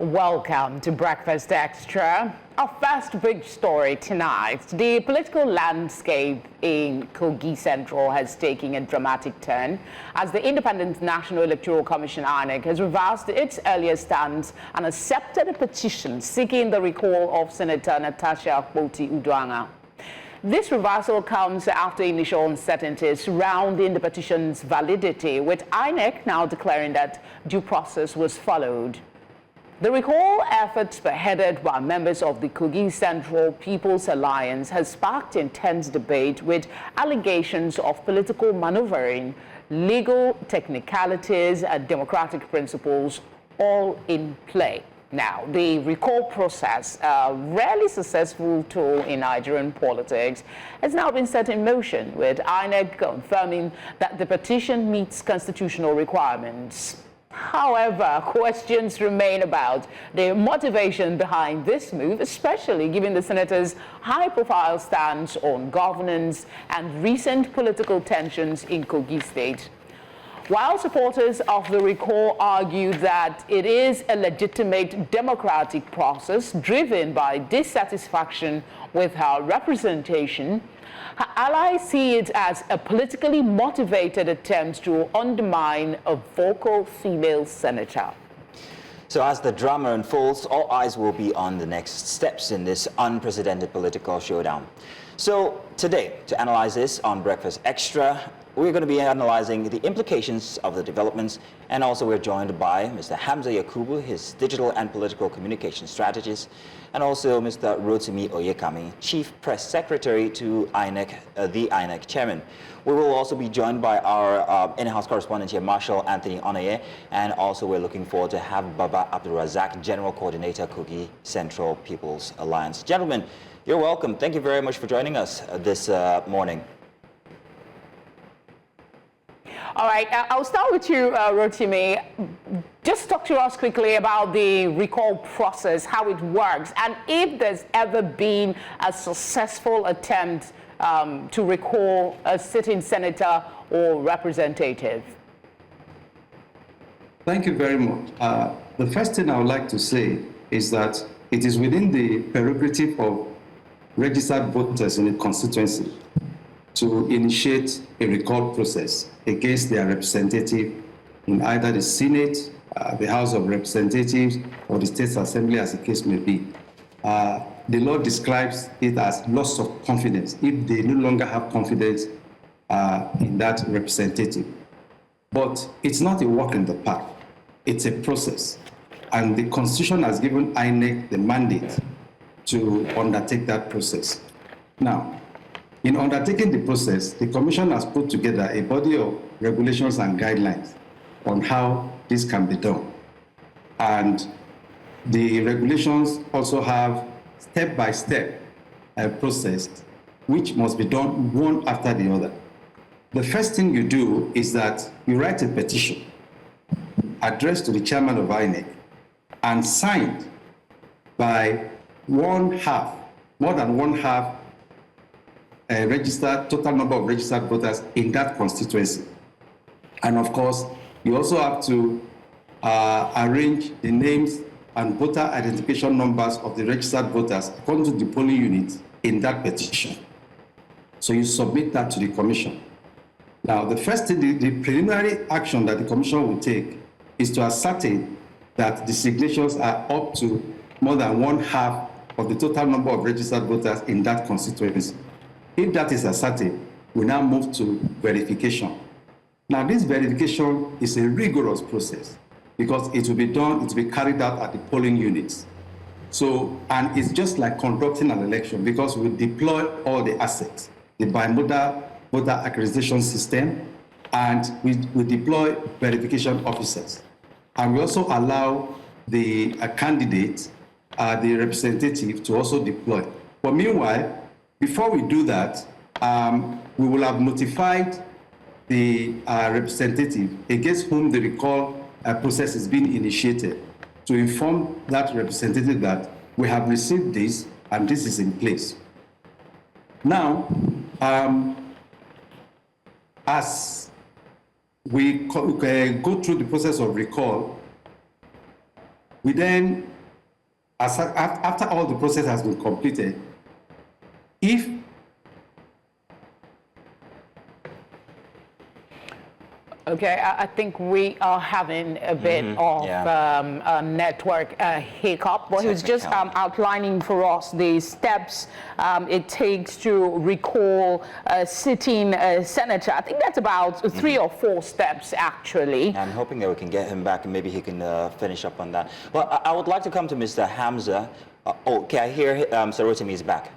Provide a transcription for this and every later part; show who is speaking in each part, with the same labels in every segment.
Speaker 1: Welcome to Breakfast Extra. Our first big story tonight. The political landscape in Kogi Central has taken a dramatic turn as the Independent National Electoral Commission INEC has reversed its earlier stance and accepted a petition seeking the recall of Senator Natasha Akpoti-Uduaghan. This reversal comes after initial uncertainties surrounding the petition's validity, with INEC now declaring that due process was followed. The recall effort, spearheaded by members of the Kogi Central People's Alliance, has sparked intense debate with allegations of political maneuvering, legal technicalities, and democratic principles all in play. Now, the recall process, a rarely successful tool in Nigerian politics, has now been set in motion, with INEC confirming that the petition meets constitutional requirements. However, questions remain about the motivation behind this move, especially given the senator's high-profile stance on governance and recent political tensions in Kogi State. While supporters of the recall argue that it is a legitimate democratic process driven by dissatisfaction with her representation, her allies see it as a politically motivated attempt to undermine a vocal female senator.
Speaker 2: So as the drama unfolds, all eyes will be on the next steps in this unprecedented political showdown. So today, to analyze this on Breakfast Extra, we're going to be analyzing the implications of the developments, and also we're joined by Mr. Hamza Yakubu, his digital and political communication strategist, and also Mr. Rotimi Oyekanmi, Chief Press Secretary to INEC, the INEC Chairman. We will also be joined by our in-house correspondent here, Marshall-Anthoni Ononye, and also we're looking forward to have Baba Abdulrazak, General Coordinator, Kogi Central People's Alliance. Gentlemen, you're welcome. Thank you very much for joining us this morning.
Speaker 1: All right, I'll start with you, Rotimi. Just talk to us quickly about the recall process, how it works, and if there's ever been a successful attempt to recall a sitting senator or representative.
Speaker 3: Thank you very much. The first thing I would like to say is that it is within the prerogative of registered voters in a constituency to initiate a recall process against their representative in either the Senate, the House of Representatives, or the State Assembly, as the case may be. The law describes it as loss of confidence if they no longer have confidence in that representative. But it's not a walk in the park. It's a process. And the Constitution has given INEC the mandate to undertake that process. Now, in undertaking the process, the Commission has put together a body of regulations and guidelines on how this can be done. And the regulations also have step-by-step process which must be done one after the other. The first thing you do is that you write a petition addressed to the chairman of INEC and signed by more than one half total number of registered voters in that constituency. And of course, you also have to arrange the names and voter identification numbers of the registered voters according to the polling units in that petition. So you submit that to the Commission. Now, the first thing, the preliminary action that the Commission will take is to ascertain that the signatures are up to more than one half of the total number of registered voters in that constituency. If that is ascertained, we now move to verification. Now, this verification is a rigorous process because it will be carried out at the polling units. So, and it's just like conducting an election because we deploy all the assets, the bimodal voter accreditation system, and we deploy verification officers. And we also allow the candidate, the representative, to also deploy. But meanwhile, before we do that, we will have notified the representative against whom the recall process is being initiated to inform that representative that we have received this and this is in place. Now, as we go through the process of recall, we then, after all the process has been completed, if
Speaker 1: Okay, I think we are having a bit of a network hiccup, but he was just outlining for us the steps it takes to recall a sitting senator. I think that's about 3 or 4 steps, actually.
Speaker 2: I'm hoping that we can get him back and maybe he can finish up on that. Well, I would like to come to Mr. Hamza. Okay, I hear Mr. Rotimi is back.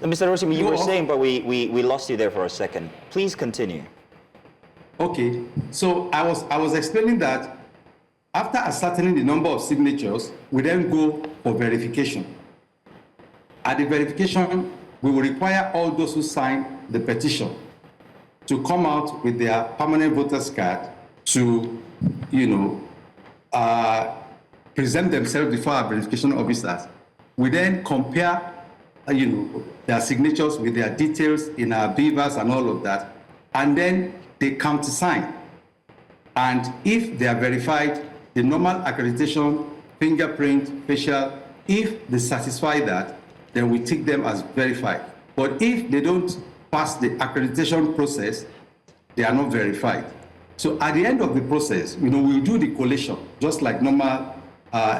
Speaker 2: Mr. Rotimi, you were saying, but we lost you there for a second. Please continue.
Speaker 3: Okay, so I was explaining that after ascertaining the number of signatures, we then go for verification. At the verification, we will require all those who sign the petition to come out with their permanent voter's card to, present themselves before our verification officers. We then compare, their signatures with their details in our beavers and all of that, and then they countersign. And if they are verified, the normal accreditation, fingerprint, facial, if they satisfy that, then we take them as verified. But if they don't pass the accreditation process, they are not verified. So at the end of the process, we do the collation, just like normal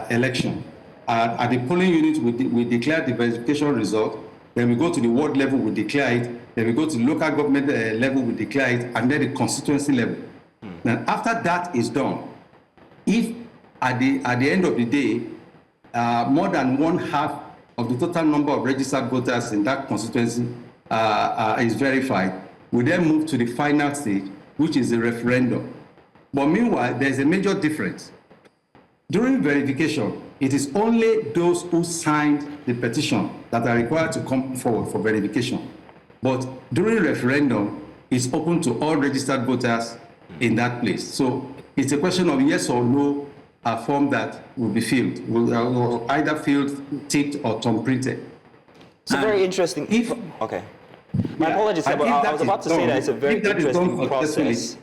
Speaker 3: election. At the polling unit, we declare the verification result. Then we go to the ward level, we declare it. Then we go to the local government level, we declare it, and then the constituency level. Then after that is done, if at the end of the day, more than 1/2 of the total number of registered voters in that constituency is verified, we then move to the final stage, which is the referendum. But meanwhile, there's a major difference. During verification, it is only those who signed the petition that are required to come forward for verification. But during referendum, it's open to all registered voters in that place. So it's a question of yes or no form that will be filled, will either filled, ticked, or thumb printed.
Speaker 2: It's a very interesting. Okay. My apologies, but I was about to say that it's a very interesting process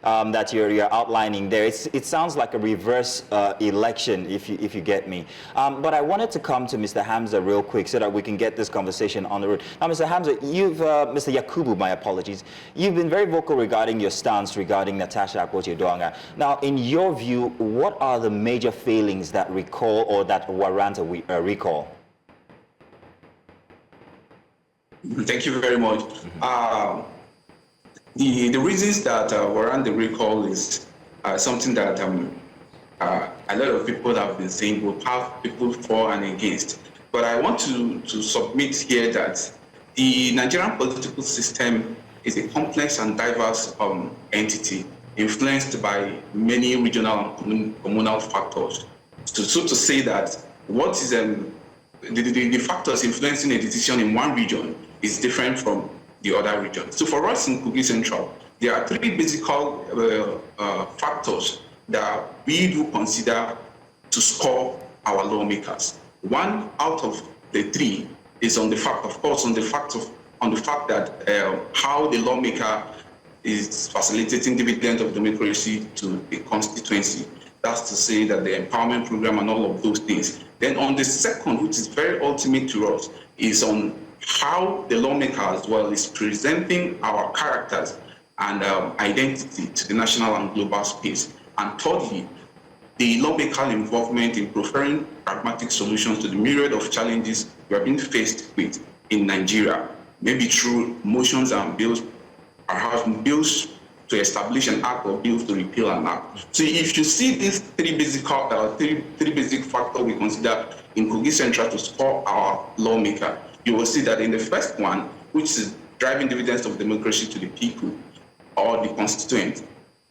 Speaker 2: that you're outlining there. It sounds like a reverse election, if you get me. But I wanted to come to Mr. Hamza real quick so that we can get this conversation on the road. Now, Mr. Hamza, Mr. Yakubu, my apologies, you've been very vocal regarding your stance regarding Natasha Akpoti-Uduaghan. Now, in your view, what are the major failings that recall or that warrant a recall?
Speaker 4: Thank you very much. The reasons that warrant the recall is something that a lot of people have been saying will have people for and against. But I want to submit here that the Nigerian political system is a complex and diverse entity influenced by many regional and communal factors. So to say that what is the factors influencing a decision in one region is different from the other region. So for us in Kogi Central, there are 3 basic factors that we do consider to score our lawmakers. One out of the 3 is on the fact that how the lawmaker is facilitating dividend of democracy to the constituency. That's to say that the empowerment program and all of those things. Then on the second, which is very ultimate to us, is on how the lawmaker as well is presenting our characters and identity to the national and global space. And thirdly, the lawmaker involvement in preferring pragmatic solutions to the myriad of challenges we are being faced with in Nigeria, maybe through motions and bills, perhaps bills to establish an act or bills to repeal an act. So if you see these 3 basic factors we consider in Kogi Central to score our lawmaker, you will see that in the first one, which is driving dividends of democracy to the people or the constituent,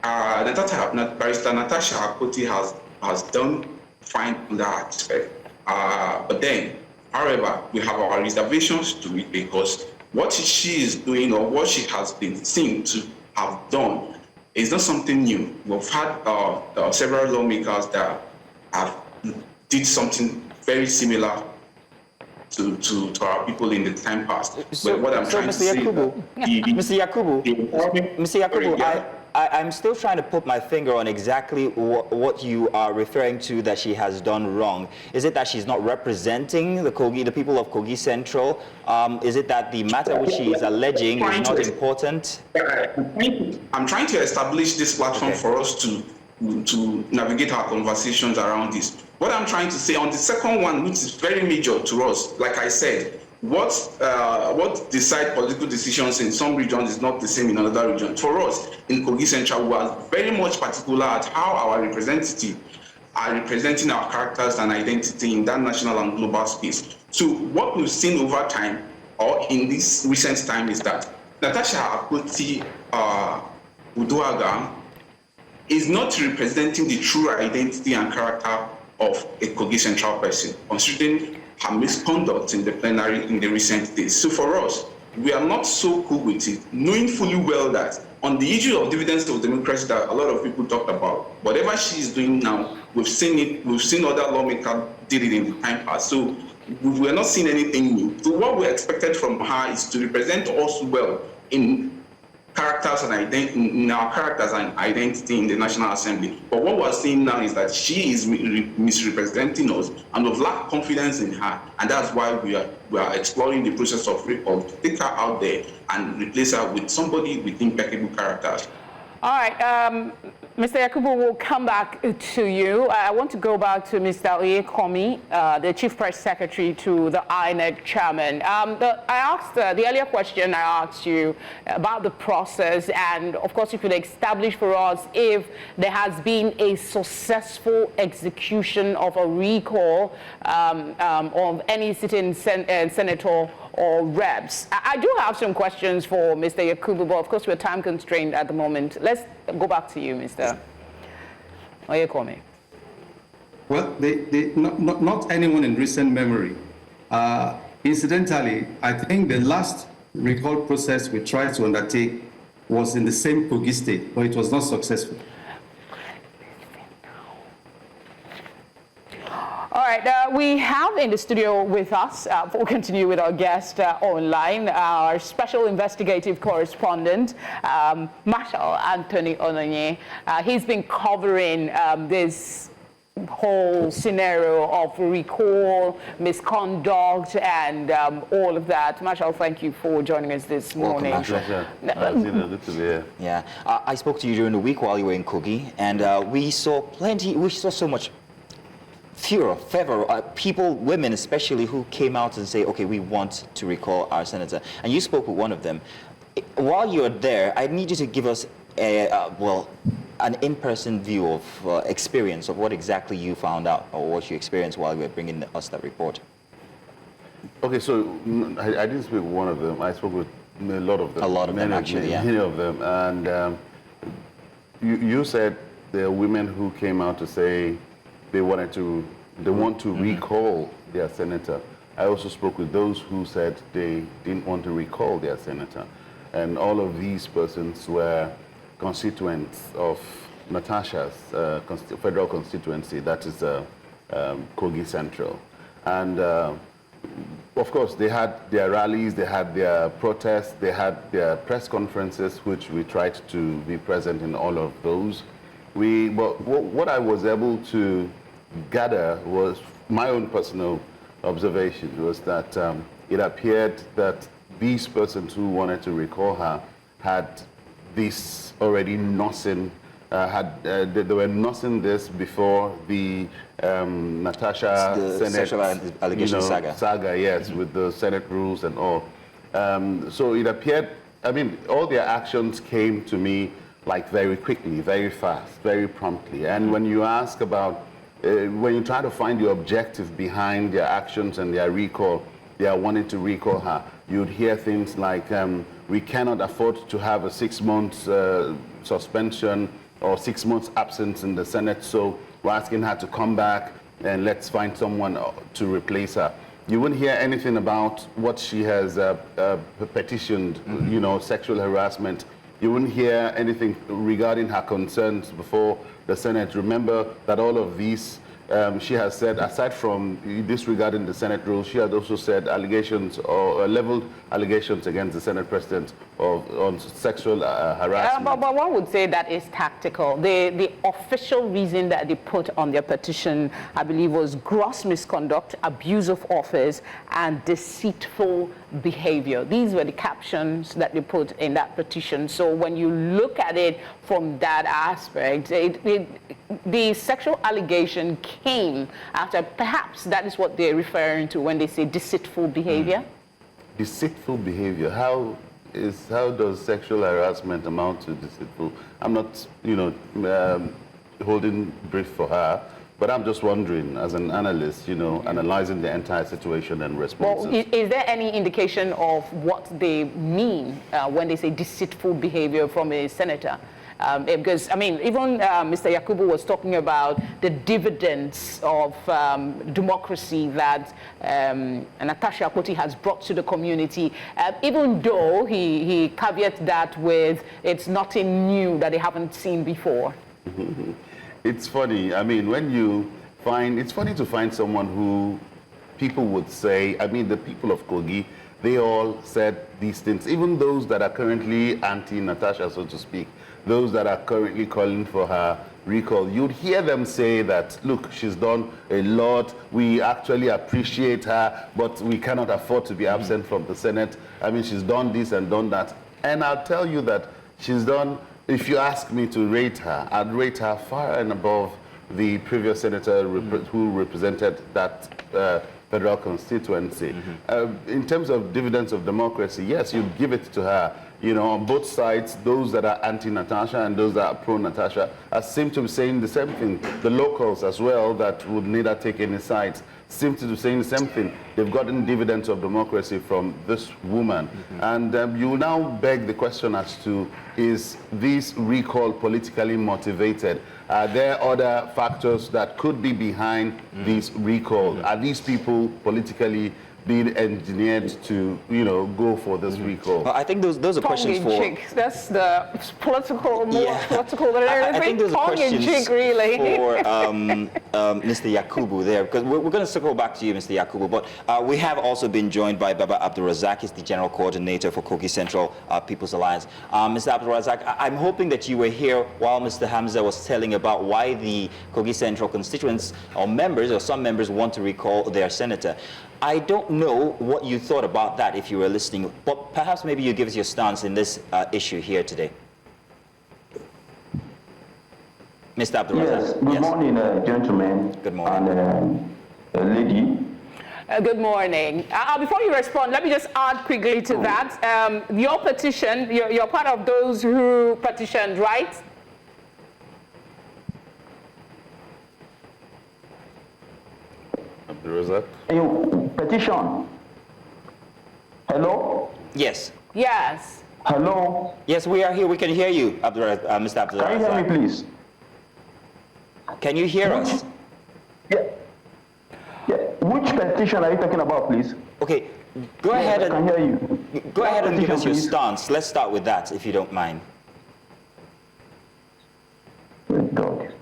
Speaker 4: Barrister Natasha Akpoti has done fine in that aspect. But then, however, we have our reservations to it because what she is doing or what she has been seen to have done is not something new. We've had several lawmakers that have did something very similar to our people in the time past.
Speaker 2: So,
Speaker 4: but what I'm trying
Speaker 2: Mr.
Speaker 4: to
Speaker 2: Yakubu,
Speaker 4: say,
Speaker 2: Mr. Yakubu, I'm still trying to put my finger on exactly what you are referring to that she has done wrong. Is it that she's not representing the people of Kogi Central? Is it that the matter which she is alleging is not important?
Speaker 4: I'm trying to establish this platform for us to navigate our conversations around this. What I'm trying to say on the second one, which is very major to us, like I said, what decide political decisions in some regions is not the same in another region. For us in Kogi Central, we are very much particular at how our representatives are representing our characters and identity in that national and global space. So what we've seen over time, or in this recent time, is that Natasha Akpoti-Uduaghan is not representing the true identity and character of a Kogi Central person, considering her misconduct in the plenary in the recent days. So for us, we are not so cool with it, knowing fully well that on the issue of dividends of democracy that a lot of people talked about, whatever she is doing now, we've seen it, we've seen other lawmakers did it in the time past. So we're not seeing anything new. So what we expected from her is to represent us well in characters and in our characters and identity in the National Assembly. But what we're seeing now is that she is misrepresenting us, and we've lacked confidence in her, and that's why we are exploring the process of take her out there and replace her with somebody with impeccable characters.
Speaker 1: All right, Mr. Yakubu, we'll come back to you. I want to go back to Mr. Oyekanmi, the Chief Press Secretary to the INEC Chairman. The earlier question I asked you about the process, and of course you could establish for us if there has been a successful execution of a recall of any sitting senator or reps. I do have some questions for Mr. Yakubu, but of course we're time constrained at the moment. Let's go back to you, Mr. Oyekanmi.
Speaker 3: Well, not anyone in recent memory. Incidentally, I think the last recall process we tried to undertake was in the same Kogi state, but it was not successful.
Speaker 1: All right, we have in the studio with us, we'll continue with our guest online, our special investigative correspondent, Marshall-Anthoni Ononye. He's been covering this whole scenario of recall, misconduct, and all of that. Marshall, thank you for joining us this morning.
Speaker 5: Pleasure. Good to be here.
Speaker 2: Yeah, I spoke to you during the week while you were in Kogi, and we saw so much fervor, people, women especially, who came out and say, okay, we want to recall our senator. And you spoke with one of them. While you're there, I need you to give us an in-person view of experience of what exactly you found out or what you experienced while you were bringing us that report.
Speaker 5: Okay, so I didn't speak with one of them. I spoke with a lot of them.
Speaker 2: A lot of them, actually, yeah.
Speaker 5: Many of them. And you said there are women who came out to say they want to recall their senator. I also spoke with those who said they didn't want to recall their senator. And all of these persons were constituents of Natasha's federal constituency, that is Kogi Central. And of course, they had their rallies, they had their protests, they had their press conferences, which we tried to be present in all of those. But what I was able to gather was my own personal observation was that it appeared that these persons who wanted to recall her had this already nursing, they were nursing this before the Natasha
Speaker 2: the sexual allegation
Speaker 5: saga, yes, with the Senate rules and all. So it appeared, I mean, all their actions came to me like very quickly, very fast, very promptly. And when you ask about when you try to find the objective behind their actions and their recall, they are wanting to recall her, you'd hear things like, we cannot afford to have a 6 months suspension or 6 months absence in the Senate, so we're asking her to come back and let's find someone to replace her. You wouldn't hear anything about what she has petitioned, you know, sexual harassment. You wouldn't hear anything regarding her concerns before the Senate. Remember that all of these she has said, aside from disregarding the Senate rules, she had also said allegations or leveled allegations against the Senate President on sexual harassment.
Speaker 1: But one would say that is tactical. The official reason that they put on their petition, I believe, was gross misconduct, abuse of office, and deceitful behavior. These were the captions that they put in that petition. So when you look at it from that aspect, the sexual allegation came after, perhaps that is what they're referring to when they say deceitful behavior.
Speaker 5: Deceitful behavior. How does sexual harassment amount to deceitful? I'm not, holding brief for her, but I'm just wondering, as an analyst, analyzing the entire situation and responses.
Speaker 1: Well, is there any indication of what they mean when they say deceitful behavior from a senator? Because, I mean, even Mr. Yakubu was talking about the dividends of democracy that Natasha Akpoti has brought to the community, even though he caveated that with it's nothing new that they haven't seen before.
Speaker 5: It's funny. I mean, it's funny to find someone who people would say, I mean, the people of Kogi, they all said these things, even those that are currently anti-Natasha, so to speak, those that are currently calling for her recall. You'd hear them say that, look, she's done a lot, we actually appreciate her, but we cannot afford to be absent from the Senate. I mean, she's done this and done that. And I'll tell you that she's done, if you ask me to rate her, I'd rate her far and above the previous senator who represented that federal constituency. In terms of dividends of democracy, yes, you give it to her. On both sides, those that are anti-Natasha and those that are pro-Natasha seem to be saying the same thing. The locals as well that would neither take any sides seem to be saying the same thing. They've gotten dividends of democracy from this woman. And you now beg the question as to, is this recall politically motivated? Are there other factors that could be behind this recall? Are these people politically being engineered to, go for this recall?
Speaker 2: Well, I think those are questions for...
Speaker 1: That's the political, more political than everything.
Speaker 2: I think those are questions
Speaker 1: really.
Speaker 2: for Mr. Yakubu there, because we're going to circle back to you, Mr. Yakubu, but we have also been joined by Baba Abdulrazak. He's the General Coordinator for Kogi Central People's Alliance. Mr. Abdulrazak, I'm hoping that you were here while Mr. Hamza was telling about why the Kogi Central constituents or members, or some members, want to recall their senator. I don't know what you thought about that if you were listening, but perhaps maybe you give us your stance in this issue here today. Mr. Abdulrazak.
Speaker 6: Yes, good morning, gentlemen.
Speaker 2: Good morning.
Speaker 6: And lady.
Speaker 1: Good morning. Before you respond, let me just add quickly to that. Your petition, you're part of those who petitioned, right?
Speaker 5: Abdulrazak?
Speaker 6: Petition. Hello?
Speaker 2: Yes.
Speaker 1: Yes.
Speaker 6: Hello?
Speaker 2: Yes, we are here. We can hear you, Mr. Abdulrazak.
Speaker 6: Can you hear me, please?
Speaker 2: Can you hear us?
Speaker 6: Yeah. Which petition are you talking about, please?
Speaker 2: Okay, go ahead
Speaker 6: I can hear you.
Speaker 2: Go ahead and give us your
Speaker 6: Petition, please.
Speaker 2: stance. Let's start with that, if you don't mind.
Speaker 6: God.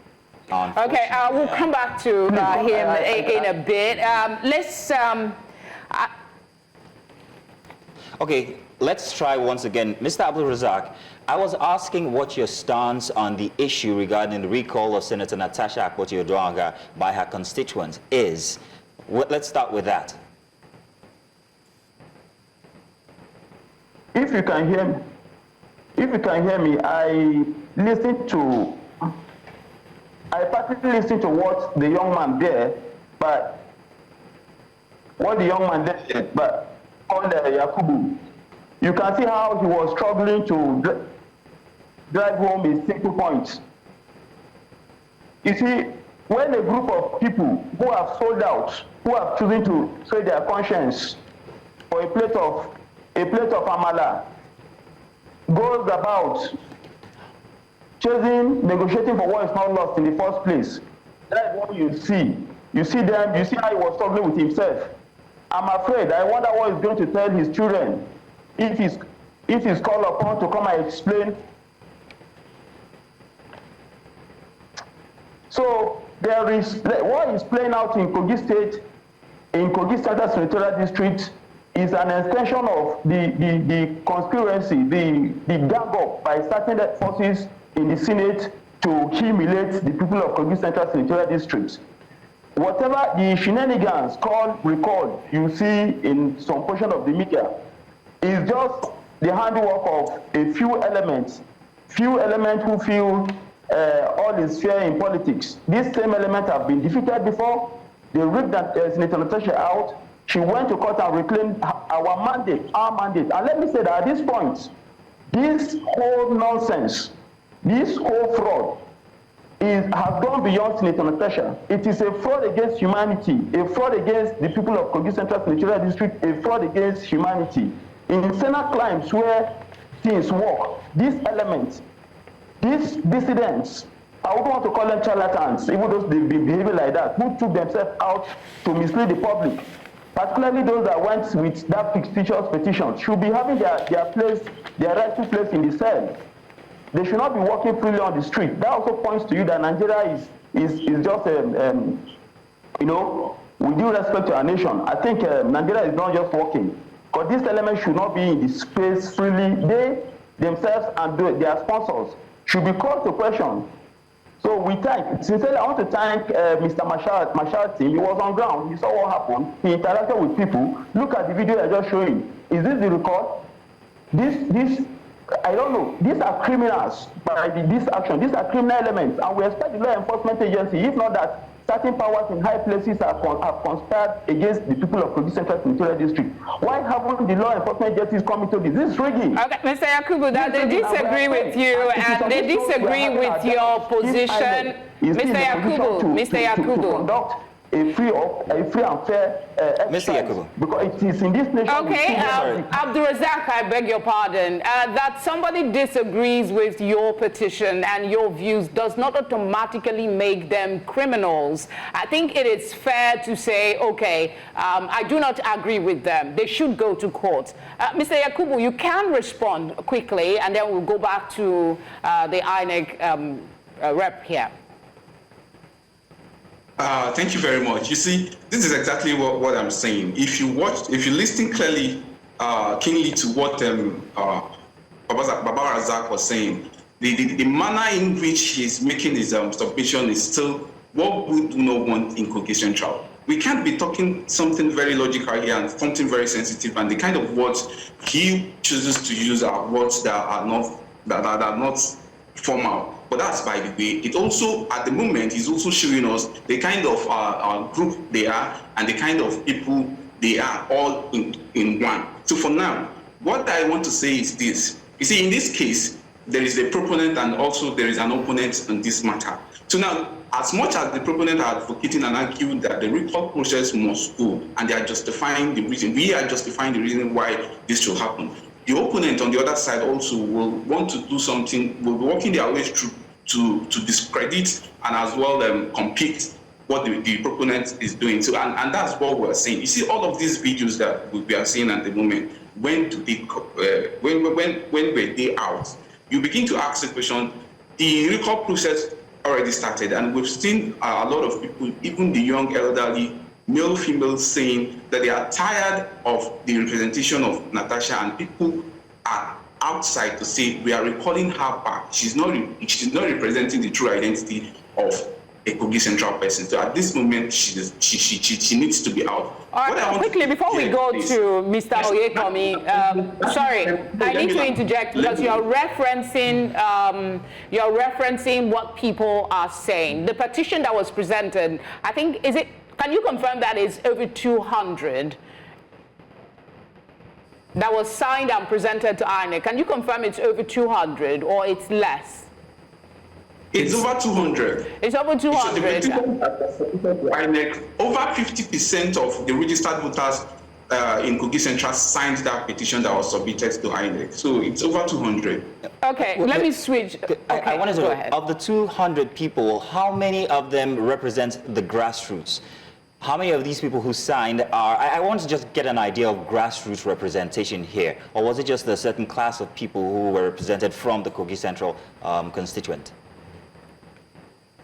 Speaker 1: Okay, we'll come back to him in a bit.
Speaker 2: Okay, let's try once again. Mr. Abdulrazak, I was asking what your stance on the issue regarding the recall of Senator Natasha Akpoti-Uduaghan by her constituents is. Let's start with that.
Speaker 6: If you can hear me, I partly listened to what the young man did, but called Yakubu. You can see how he was struggling to drive home his simple points. You see, when a group of people who have sold out, who have chosen to sell their conscience for a plate of amala, goes about negotiating for what is not lost in the first place, that's what you see. You see how he was struggling with himself. I'm afraid, I wonder what he's going to tell his children if he's called upon to come and explain. So there is what is playing out in Kogi State, in Kogi Central Senatorial District, is an extension of the conspiracy, the gang up by certain forces in the Senate to humiliate the people of Kogi Central Senatorial District. Whatever the shenanigans recalled, you see in some portion of the media, is just the handiwork of a few elements who feel all is fair in politics. These same elements have been defeated before. They ripped Senator Natasha out. She went to court and reclaimed our mandate. And let me say that at this point, this whole nonsense, this whole fraud has gone beyond Senator Natasha. It is a fraud against humanity, a fraud against the people of Kogi Central Senatorial District, a fraud against humanity. In Senate climes where things work, these elements, these dissidents, I wouldn't want to call them charlatans, even though they behave like that, who took themselves out to mislead the public, particularly those that went with that fictitious petition, should be having their rightful place in the cell. They should not be walking freely on the street. That also points to you that Nigeria is just, you know, with due respect to our nation, I think Nigeria is not just walking. Because these elements should not be in the space freely. They themselves and their sponsors should be called to question. So sincerely, I want to thank Mr. Marshall team. He was on ground. He saw what happened. He interacted with people. Look at the video I just showing. Is this the record? This I don't know. These are criminals by this action. These are criminal elements, and we expect the law enforcement agency, if not that certain powers in high places have conspired against the people of Kogi Central Senatorial District. Why haven't the law enforcement agencies come into this? This is rigging.
Speaker 1: Okay, Mr. Yakubu, that they disagree with you, and they disagree with your position. Mr. Yakubu.
Speaker 6: To conduct a free and fair exercise.
Speaker 2: Mr. Yakubu.
Speaker 6: Because it is in this nation.
Speaker 1: Okay, Abdulrazak, I beg your pardon. That somebody disagrees with your petition and your views does not automatically make them criminals. I think it is fair to say, okay, I do not agree with them. They should go to court. Mr. Yakubu, you can respond quickly, and then we'll go back to the INEC rep here.
Speaker 4: Thank you very much. You see, this is exactly what I'm saying. If you listen keenly to what Baba Abdulrazak was saying, the manner in which he's making his submission is still what we do not want in Kogi Central. We can't be talking something very logical here and something very sensitive, and the kind of words he chooses to use are words that are not formal. But that's by the way. It also, at the moment, is also showing us the kind of group they are and the kind of people they are, all in one. So for now, what I want to say is this. You see, in this case, there is a proponent and also there is an opponent in this matter. So now, as much as the proponent are advocating and arguing that the recall process must go, and they are justifying the reason, we are justifying the reason why this should happen. The opponent on the other side also will want to do something, will be working their way through to discredit and as well compete what the proponent is doing. So, and that's what we're saying. You see, all of these videos that we are seeing at the moment, when were they out? You begin to ask the question, the recall process already started, and we've seen a lot of people, even the young elderly, male, female, saying that they are tired of the representation of Natasha, and people are outside to say we are recalling her back. She's not representing the true identity of a Kogi Central person. So at this moment, she needs to be out.
Speaker 1: All right, quickly, before we go to Mr. Oyekanmi, sorry, I need to interject because you're referencing what people are saying. The petition that was presented, I think, can you confirm that it's over 200 that was signed and presented to INEC? Can you confirm it's over 200 or it's less?
Speaker 4: It's over 200.
Speaker 1: It's over 200.
Speaker 4: INEC, over 50% of the registered voters in Kogi Central signed that petition that was submitted to INEC. So it's over 200.
Speaker 1: Okay, let me switch. Okay,
Speaker 2: I wanted to
Speaker 1: go
Speaker 2: know,
Speaker 1: ahead.
Speaker 2: of the 200 people, how many of them represent the grassroots? How many of these people who signed are, I want to just get an idea of grassroots representation here, or was it just a certain class of people who were represented from the Kogi Central constituent?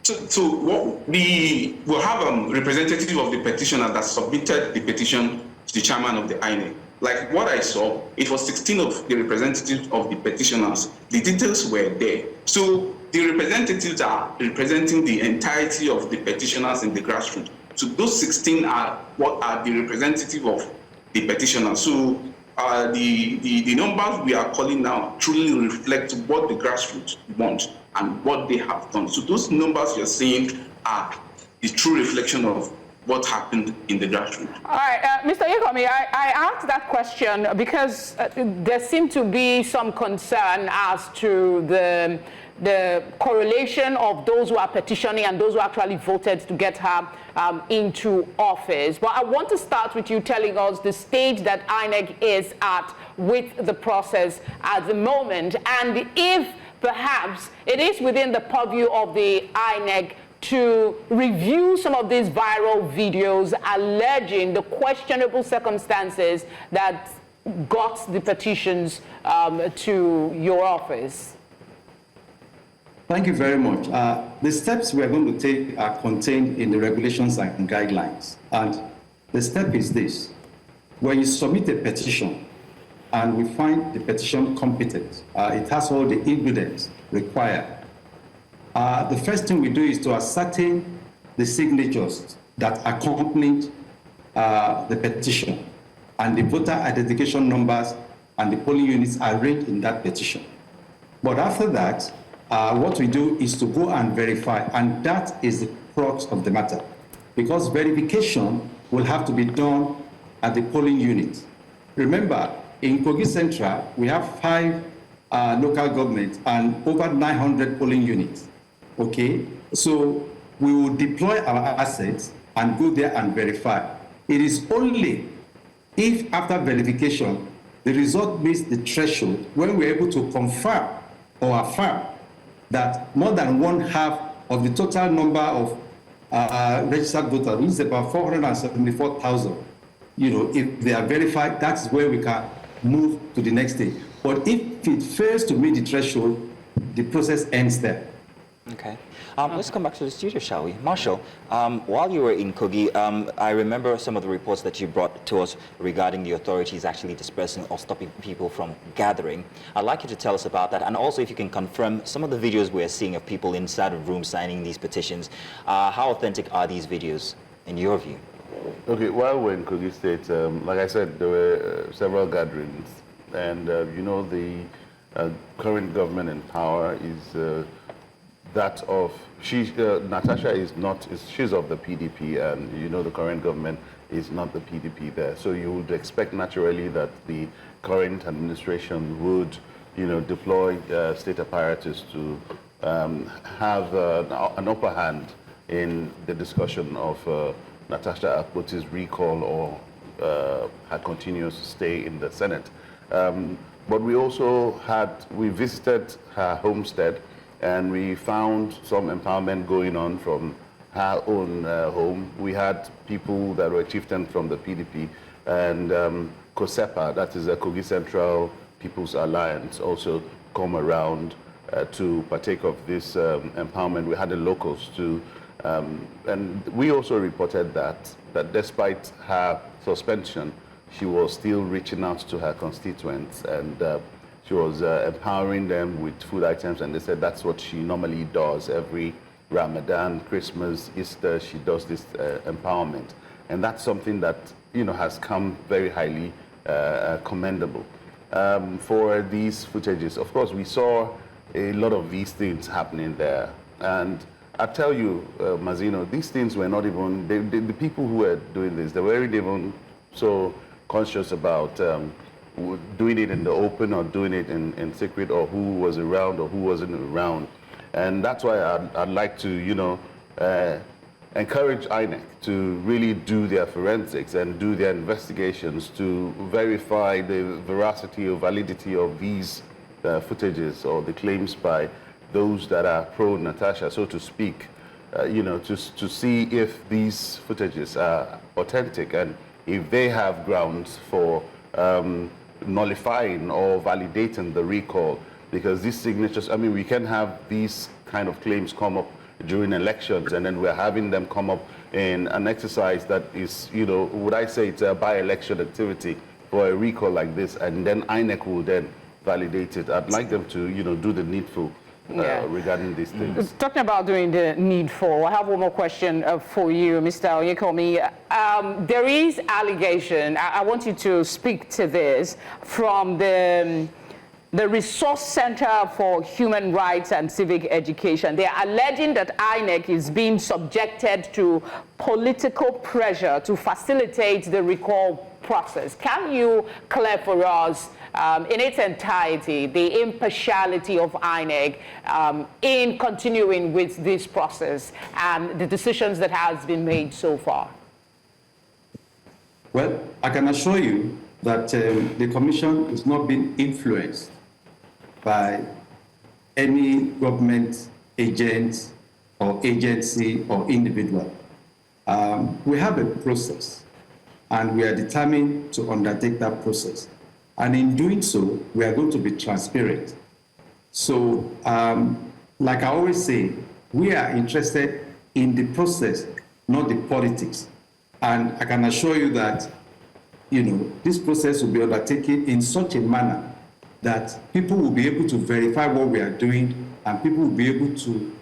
Speaker 4: So what we'll have a representative of the petitioner that submitted the petition to the chairman of the INEC. Like what I saw, it was 16 of the representatives of the petitioners. The details were there. So the representatives are representing the entirety of the petitioners in the grassroots. So those 16 are what are the representative of the petitioners. So the numbers we are calling now truly reflect what the grassroots want and what they have done. So those numbers you're seeing are the true reflection of what happened in the grassroots.
Speaker 1: All right, Mr. Oyekanmi, I asked that question because there seemed to be some concern as to the correlation of those who are petitioning and those who actually voted to get her into office. But I want to start with you telling us the stage that INEC is at with the process at the moment, and if perhaps it is within the purview of the INEC to review some of these viral videos alleging the questionable circumstances that got the petitions to your office.
Speaker 3: Thank you very much. The steps we are going to take are contained in the regulations and guidelines. And the step is this. When you submit a petition and we find the petition competent, it has all the ingredients required, the first thing we do is to ascertain the signatures that accompanied the petition and the voter identification numbers and the polling units arranged in that petition. But after that, what we do is to go and verify, and that is the crux of the matter, because verification will have to be done at the polling unit. Remember, in Kogi Central, we have 5 local governments and over 900 polling units. Okay, so we will deploy our assets and go there and verify. It is only if after verification, the result meets the threshold when we're able to confirm or affirm that more than 1/2 of the total number of registered voters, which is about 474,000, if they are verified, that's where we can move to the next stage. But if it fails to meet the threshold, the process ends there.
Speaker 2: Okay. Let's come back to the studio, shall we? Marshall, while you were in Kogi, I remember some of the reports that you brought to us regarding the authorities actually dispersing or stopping people from gathering. I'd like you to tell us about that, and also if you can confirm some of the videos we're seeing of people inside of rooms signing these petitions. How authentic are these videos, in your view?
Speaker 5: Okay, while we're in Kogi State, like I said, there were several gatherings, and the current government in power is that of Natasha she's of the PDP, and the current government is not the PDP there. So you would expect naturally that the current administration would deploy state apparatus to have an upper hand in the discussion of Natasha Akpoti's recall or her continuous stay in the Senate. But we visited her homestead, and we found some empowerment going on from her own home. We had people that were chieftains from the PDP, and COSEPA, that is the Kogi Central People's Alliance, also come around to partake of this empowerment. We had the locals too, and we also reported that despite her suspension, she was still reaching out to her constituents, and she was empowering them with food items, and they said that's what she normally does every Ramadan, Christmas, Easter. She does this empowerment, and that's something that has come very highly commendable. For these footages, of course, we saw a lot of these things happening there, and I tell you, Mazino, these things were not even the people who were doing this. They weren't even so conscious about doing it in the open or doing it in secret, or who was around or who wasn't around. And that's why I'd like to, encourage INEC to really do their forensics and do their investigations to verify the veracity or validity of these footages or the claims by those that are pro-Natasha, so to speak, to see if these footages are authentic and if they have grounds for nullifying or validating the recall, because these signatures, we can have these kind of claims come up during elections, and then we're having them come up in an exercise that is, would I say it's a by-election activity for a recall like this, and then INEC will then validate it. I'd like them to, do the needful regarding these things.
Speaker 1: Talking about doing the needful, I have one more question for you, Mr. Oyekanmi. There is allegation, I want you to speak to this, from the Resource Center for Human Rights and Civic Education. They are alleging that INEC is being subjected to political pressure to facilitate the recall process. Can you clear for us in its entirety the impartiality of INEC in continuing with this process and the decisions that has been made so far?
Speaker 3: Well, I can assure you that the Commission is not being influenced by any government agent or agency or individual. We have a process, and we are determined to undertake that process. And in doing so, we are going to be transparent. So, like I always say, we are interested in the process, not the politics. And I can assure you that, this process will be undertaken in such a manner that people will be able to verify what we are doing, and people will be able to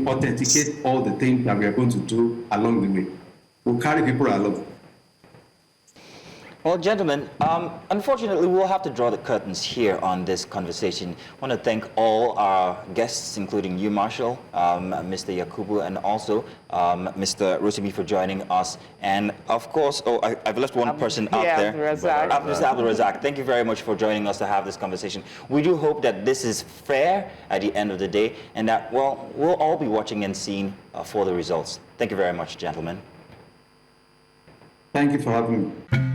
Speaker 3: authenticate all the things that we are going to do along the way. We'll carry people along.
Speaker 2: Well, gentlemen, unfortunately, we'll have to draw the curtains here on this conversation. I want to thank all our guests, including you, Marshall, Mr. Yakubu, and also Mr. Rotimi for joining us. And of course, I've left one person out there.
Speaker 1: Mr.
Speaker 2: Abdulrazak, thank you very much for joining us to have this conversation. We do hope that this is fair at the end of the day, and that, well, we'll all be watching and seeing for the results. Thank you very much, gentlemen.
Speaker 3: Thank you for having me.